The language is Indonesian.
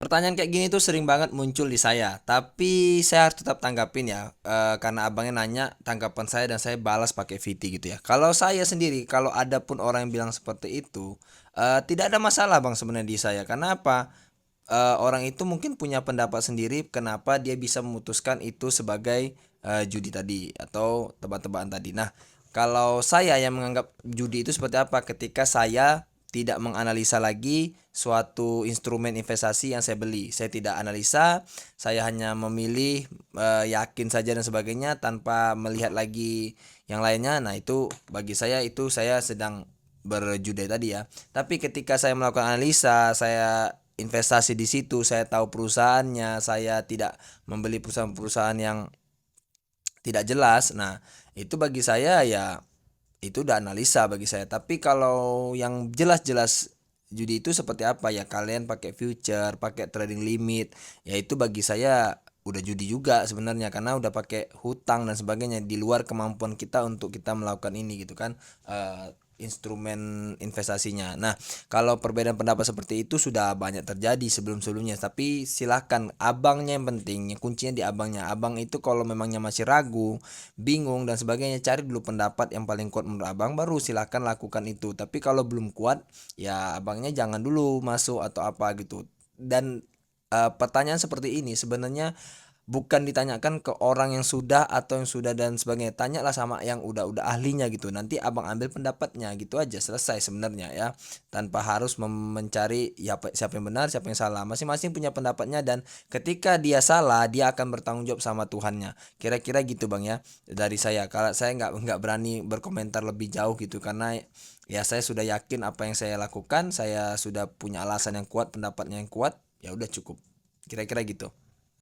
Pertanyaan kayak gini tuh sering banget muncul di saya, tapi saya harus tetap tanggapin ya, karena abangnya nanya tanggapan saya dan saya balas pakai VT gitu ya. Kalau saya sendiri, kalau ada pun orang yang bilang seperti itu, tidak ada masalah bang sebenarnya di saya. Karena apa? Orang itu mungkin punya pendapat sendiri kenapa dia bisa memutuskan itu sebagai judi tadi atau tebak-tebakan tadi. Nah, kalau saya yang menganggap judi itu seperti apa ketika saya tidak menganalisa lagi suatu instrumen investasi yang saya beli. Saya tidak analisa, saya hanya memilih yakin saja dan sebagainya tanpa melihat lagi yang lainnya. Nah, itu bagi saya itu saya sedang berjudi tadi ya. Tapi ketika saya melakukan analisa, saya investasi di situ, saya tahu perusahaannya, saya tidak membeli perusahaan-perusahaan yang tidak jelas. Nah, itu bagi saya ya itu udah analisa bagi saya. Tapi kalau yang jelas-jelas judi itu seperti apa ya? Kalian pakai future, pakai trading limit, ya itu bagi saya udah judi juga sebenarnya karena udah pakai hutang dan sebagainya di luar kemampuan kita untuk kita melakukan ini gitu kan. Instrumen investasinya. Nah, kalau perbedaan pendapat seperti itu sudah banyak terjadi sebelum-sebelumnya, tapi silahkan abangnya yang penting, kuncinya di abangnya. Abang itu kalau memangnya masih ragu, bingung dan sebagainya, cari dulu pendapat yang paling kuat menurut abang, baru silahkan lakukan itu. Tapi kalau belum kuat, ya abangnya jangan dulu masuk atau apa gitu. Dan pertanyaan seperti ini sebenarnya bukan ditanyakan ke orang yang sudah atau yang sudah dan sebagainya, tanyalah sama yang udah ahlinya gitu, nanti abang ambil pendapatnya gitu aja, selesai sebenarnya ya, tanpa harus mencari ya siapa yang benar siapa yang salah, masing-masing punya pendapatnya dan ketika dia salah dia akan bertanggung jawab sama Tuhannya, kira-kira gitu bang ya dari saya. Kalau saya nggak berani berkomentar lebih jauh gitu karena ya saya sudah yakin apa yang saya lakukan, saya sudah punya alasan yang kuat, pendapatnya yang kuat, ya udah cukup, kira-kira gitu.